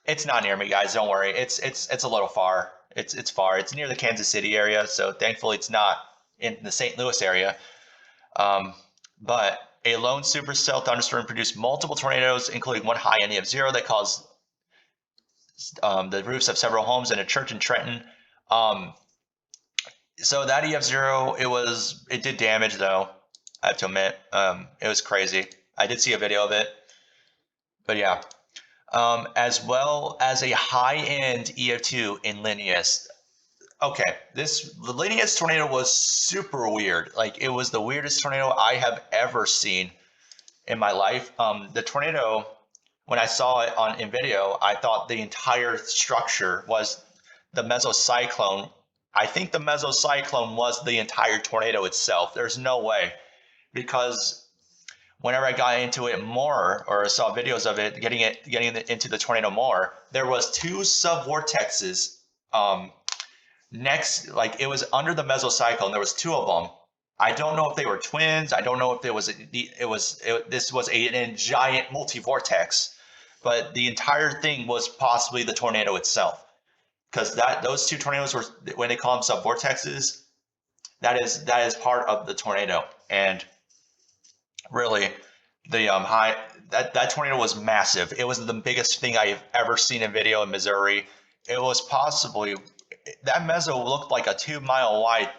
Speaker 1: it's not near me, guys. Don't worry. It's a little far. It's far. It's near the Kansas City area, so thankfully it's not in the St. Louis area. Um, but a lone supercell thunderstorm produced multiple tornadoes, including one high NEF0 that caused the roofs of several homes and a church in Trenton. So that EF0, it did damage though. I have to admit, it was crazy. I did see a video of it, but yeah. As well as a high-end EF2 in Linneus. Okay, the Linneus tornado was super weird. Like, it was the weirdest tornado I have ever seen in my life. The tornado, when I saw it in video, I thought the entire structure was the mesocyclone. I think the mesocyclone was the entire tornado itself. There's no way, because whenever I got into it more, or saw videos of it, getting into the tornado more, there was two subvortexes next, like it was under the mesocyclone. There was two of them. I don't know if they were twins. I don't know if this was a giant multivortex, but the entire thing was possibly the tornado itself, because those two tornadoes were, when they call them subvortexes, that is part of the tornado. And really, the that tornado was massive. It was the biggest thing I've ever seen in video in Missouri. It was possibly, that meso looked like a 2 mile wide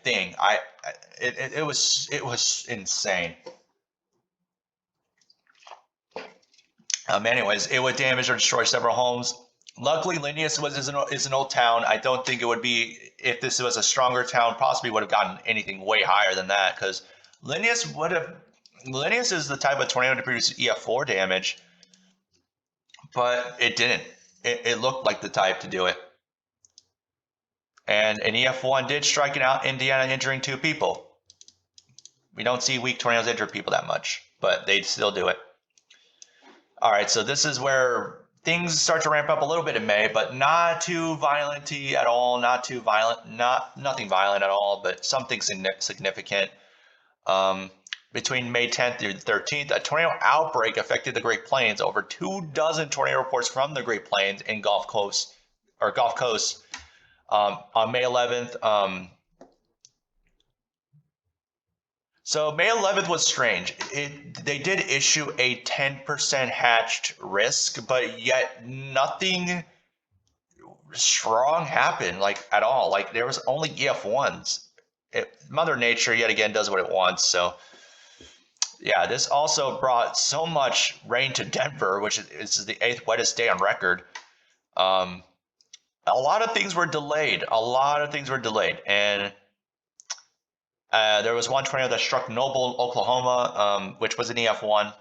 Speaker 1: thing. It was insane. Anyways, it would damage or destroy several homes. Luckily, Linneus is an old town. I don't think it would be, if this was a stronger town, possibly would have gotten anything way higher than that, because Linneus is the type of tornado to produce EF4 damage, but it didn't. It looked like the type to do it. And an EF1 did strike out Indiana, injuring 2 people. We don't see weak tornadoes injure people that much, but they still do it. All right, so this is where things start to ramp up a little bit in May, but not too violent at all. Not too violent. Nothing violent at all, but something significant. Between May 10th through the 13th, a tornado outbreak affected the Great Plains. Over 24 tornado reports from the Great Plains and Gulf Coast. On May 11th. So May 11th was strange. They did issue a 10% hatched risk, but yet nothing strong happened, at all. There was only EF1s. Mother Nature yet again does what it wants. So yeah, this also brought so much rain to Denver, which is the 8th wettest day on record. A lot of things were delayed. And there was one tornado that struck Noble, Oklahoma, which was an EF1.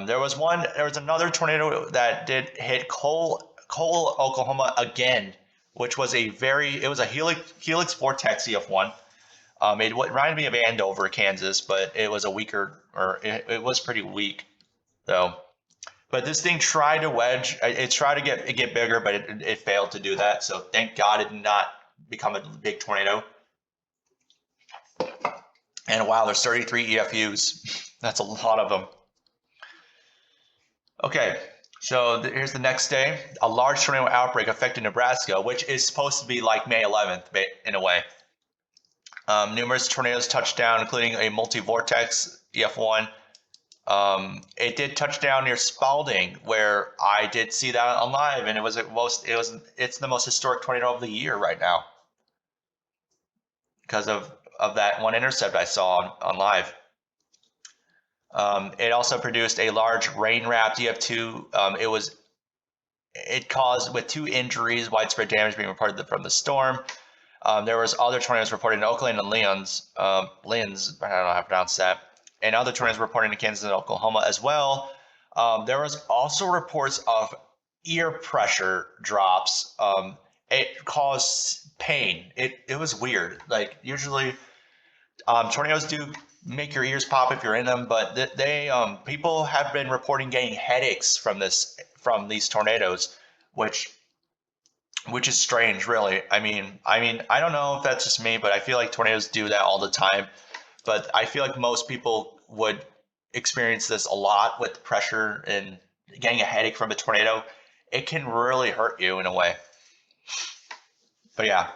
Speaker 1: There was another tornado that did hit Cole, Oklahoma again, which was it was a helix vortex EF1. It reminded me of Andover, Kansas, but it was it was pretty weak, though. But this thing tried to wedge. It tried to get bigger, but it failed to do that. So thank God it did not become a big tornado. And wow, there's 33 EFUs. That's a lot of them. Okay, so here's the next day. A large tornado outbreak affected Nebraska, which is supposed to be like May 11th in a way. Numerous tornadoes touched down, including a multi-vortex EF1. It did touch down near Spalding, where I did see that on live, and it's the most historic tornado of the year right now, because of that one intercept I saw on live. It also produced a large rain-wrapped EF2. It caused, with 2 injuries, widespread damage being reported from the storm. There was other tornadoes reported in Oakland and Lyons, I don't know how to pronounce that, and other tornadoes reported in Kansas and Oklahoma as well. There was also reports of ear pressure drops it caused pain. It was weird. Like usually, tornadoes do make your ears pop if you're in them, but they people have been reporting getting headaches from these tornadoes, which which is strange, really. I mean, I don't know if that's just me, but I feel like tornadoes do that all the time. But I feel like most people would experience this a lot with pressure and getting a headache from a tornado. It can really hurt you in a way. But yeah,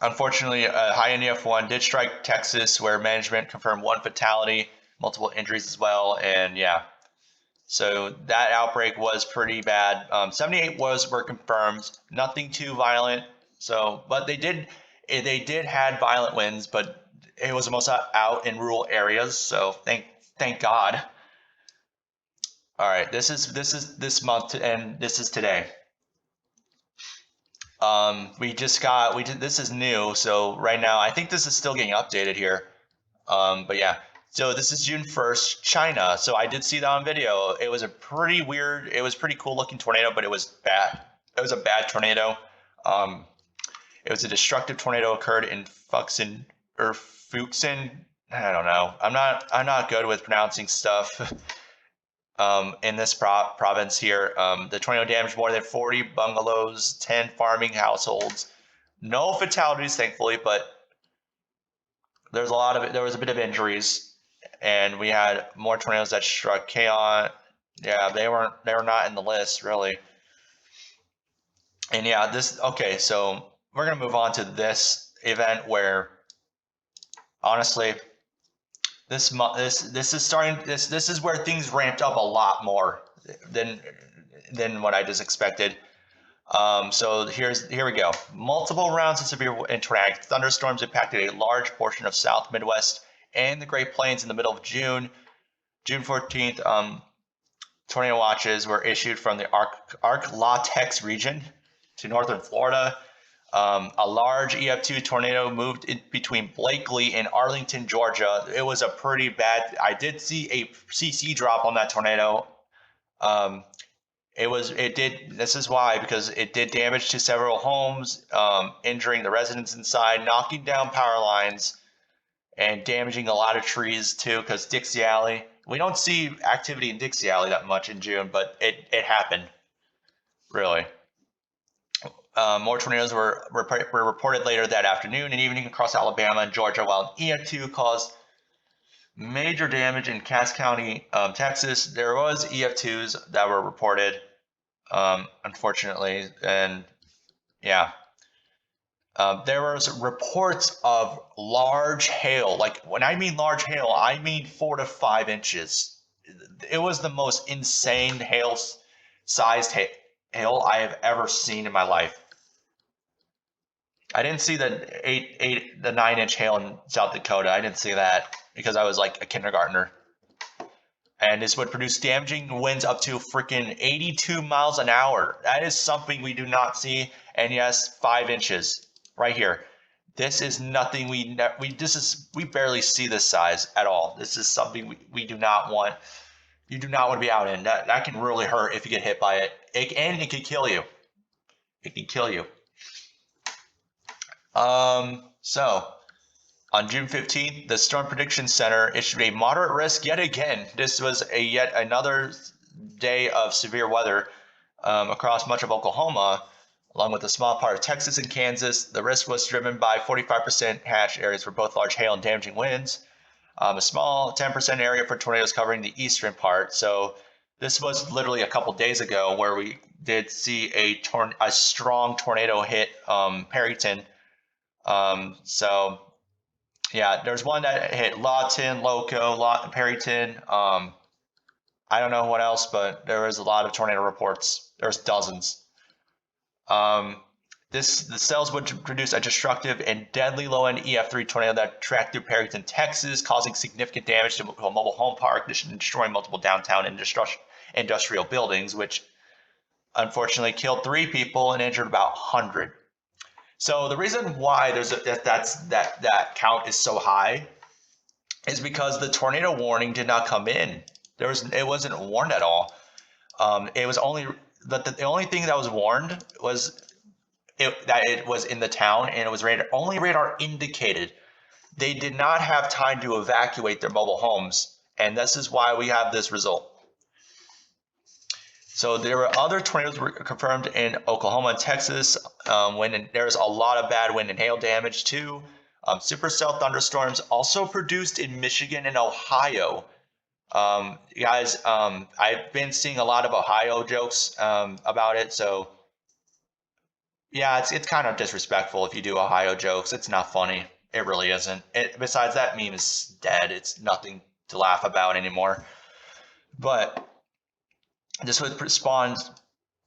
Speaker 1: unfortunately, high NEF1 did strike Texas, where management confirmed one fatality, multiple injuries as well, and yeah. So that outbreak was pretty bad. 78 were confirmed, nothing too violent. So, but they did had violent winds, but it was most out in rural areas. So thank God. All right, this is this month, and this is today. We did this is new. So right now, I think this is still getting updated here. But yeah, so this is June 1st, China. So I did see that on video. It was a pretty weird, it was pretty cool looking tornado, but it was bad. It was a bad tornado. Um, it was a destructive tornado occurred in Fuxin or Fuxin. I don't know. I'm not good with pronouncing stuff. In this province here, the tornado damaged more than 40 bungalows, 10 farming households. No fatalities, thankfully, but there was a bit of injuries, and we had more tornadoes that struck Kaon. Yeah, they were not in the list really. And yeah, this okay, so we're gonna move on to this event where honestly this is starting this is where things ramped up a lot more than what I just expected. So here we go. Multiple rounds of severe and tornadic thunderstorms impacted a large portion of South Midwest and the Great Plains in the middle of June. June 14th, tornado watches were issued from the Ark-La-Tex region to northern Florida. A large EF2 tornado moved in between Blakely and Arlington, Georgia. It was a pretty bad. I did see a CC drop on that tornado. This is why, because it did damage to several homes, injuring the residents inside, knocking down power lines, and damaging a lot of trees too, because Dixie Alley, we don't see activity in Dixie Alley that much in June, but it happened, really. More tornadoes were reported later that afternoon and evening across Alabama and Georgia, while an EF2 caused major damage in Cass County, Texas. There was EF2s that were reported, unfortunately, and yeah. There was reports of large hail. Like when I mean large hail, I mean 4 to 5 inches. It was the most insane sized hail I have ever seen in my life. I didn't see the 9 inch hail in South Dakota. I didn't see that because I was like a kindergartner. And this would produce damaging winds up to freaking 82 miles an hour. That is something we do not see. And yes, 5 inches right here. This is nothing we barely see this size at all. This is something we do not want. You do not want to be out in. That can really hurt if you get hit by it. And it can kill you. It can kill you. So on June 15th, the Storm Prediction Center issued a moderate risk yet again. This was yet another day of severe weather across much of Oklahoma, along with a small part of Texas and Kansas. The risk was driven by 45% hatch areas for both large hail and damaging winds, a small 10% area for tornadoes covering the eastern part. So this was literally a couple days ago where we did see a strong tornado hit Perryton. So yeah, there's one that hit Lawton, Loco, Perryton. I don't know what else, but there was a lot of tornado reports. There's dozens. The cells would produce a destructive and deadly low-end EF3 tornado that tracked through Perryton, Texas, causing significant damage to a mobile home park, destroying multiple downtown industrial buildings, which unfortunately killed 3 people and injured about 100. So the reason why that count is so high is because the tornado warning did not come in. It wasn't warned at all. It was only the only thing that was warned was that it was in the town and it was only radar indicated. They did not have time to evacuate their mobile homes, and this is why we have this result. So there were other tornadoes were confirmed in Oklahoma and Texas. There's a lot of bad wind and hail damage too. Supercell thunderstorms also produced in Michigan and Ohio. Guys, I've been seeing a lot of Ohio jokes about it. So yeah, it's kind of disrespectful if you do Ohio jokes. It's not funny. It really isn't. Besides, that meme is dead. It's nothing to laugh about anymore. But this would spawn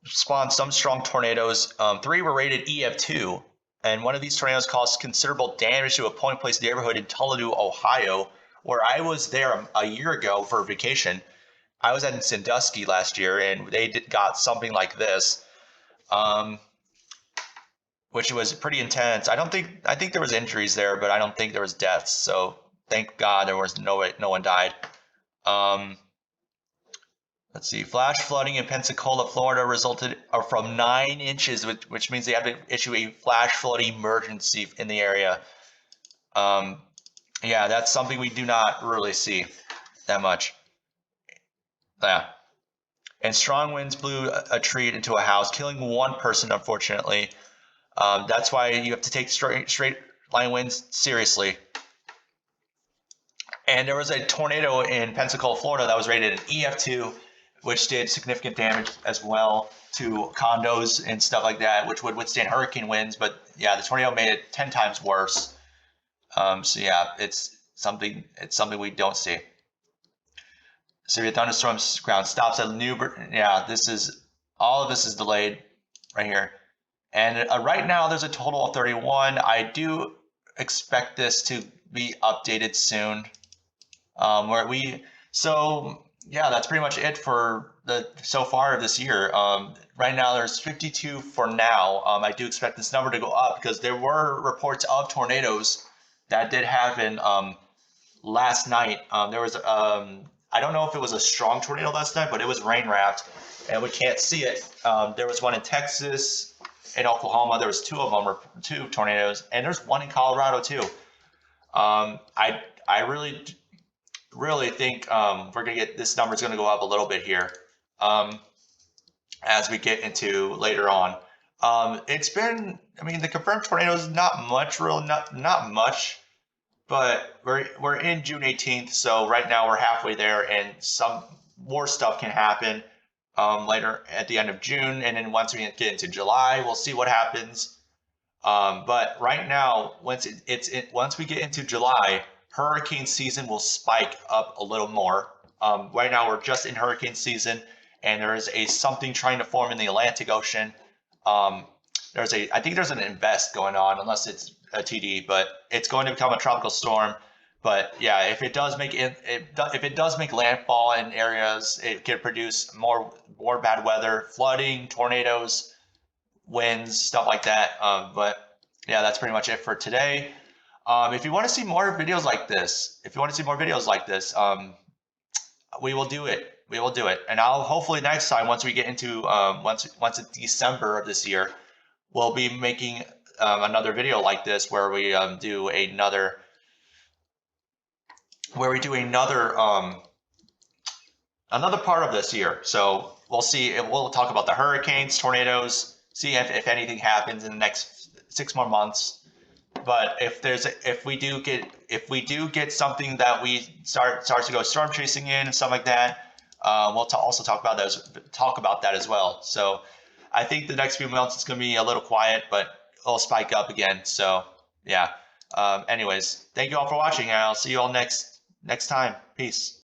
Speaker 1: some strong tornadoes. 3 were rated EF2, and one of these tornadoes caused considerable damage to a polling place neighborhood in Toledo, Ohio, where I was there a year ago for vacation. I was at Sandusky last year, and they got something like this, which was pretty intense. I think there was injuries there, but I don't think there was deaths. So thank God there was no one died. Let's see. Flash flooding in Pensacola, Florida resulted from 9 inches, which means they had to issue a flash flood emergency in the area. Yeah, that's something we do not really see that much. Yeah. And strong winds blew a tree into a house, killing 1 person, unfortunately. That's why you have to take straight line winds seriously. And there was a tornado in Pensacola, Florida that was rated an EF2, which did significant damage as well to condos and stuff like that, which would withstand hurricane winds. But yeah, the tornado made it 10 times worse. So yeah, it's something we don't see. Severe thunderstorms, ground stops at Newburgh. Yeah, all of this is delayed right here. And right now there's a total of 31. I do expect this to be updated soon. Yeah, that's pretty much it for so far of this year. Right now there's 52 for now. I do expect this number to go up because there were reports of tornadoes that did happen last night. There was I don't know if it was a strong tornado last night, but it was rain wrapped and we can't see it. There was one in Texas, in Oklahoma. There was 2 of them, 2 tornadoes, and there's one in Colorado too. I really think we're gonna get this number is gonna go up a little bit here as we get into later on. It's been, I mean, the confirmed tornadoes not much, not much, but we're in June 18th, so right now we're halfway there, and some more stuff can happen later at the end of June, and then once we get into July, we'll see what happens. But right now, once we get into July, hurricane season will spike up a little more. Right now, we're just in hurricane season, and there is something trying to form in the Atlantic Ocean. I think there's an invest going on, unless it's a TD, but it's going to become a tropical storm. But yeah, if it does make landfall in areas, it can produce more bad weather, flooding, tornadoes, winds, stuff like that. But yeah, that's pretty much it for today. If you want to see more videos like this, we will do it. And I'll hopefully next time, once we get into once it's December of this year, we'll be making another video like this where we do another part of this year. So we'll see. We'll talk about the hurricanes, tornadoes, see if anything happens in the next 6 more months. But if we do get something that we starts to go storm chasing in and stuff like that, we'll also talk about that as well. So I think the next few months it's going to be a little quiet, but it'll spike up again. So yeah. Anyways, thank you all for watching, and I'll see you all next time. Peace.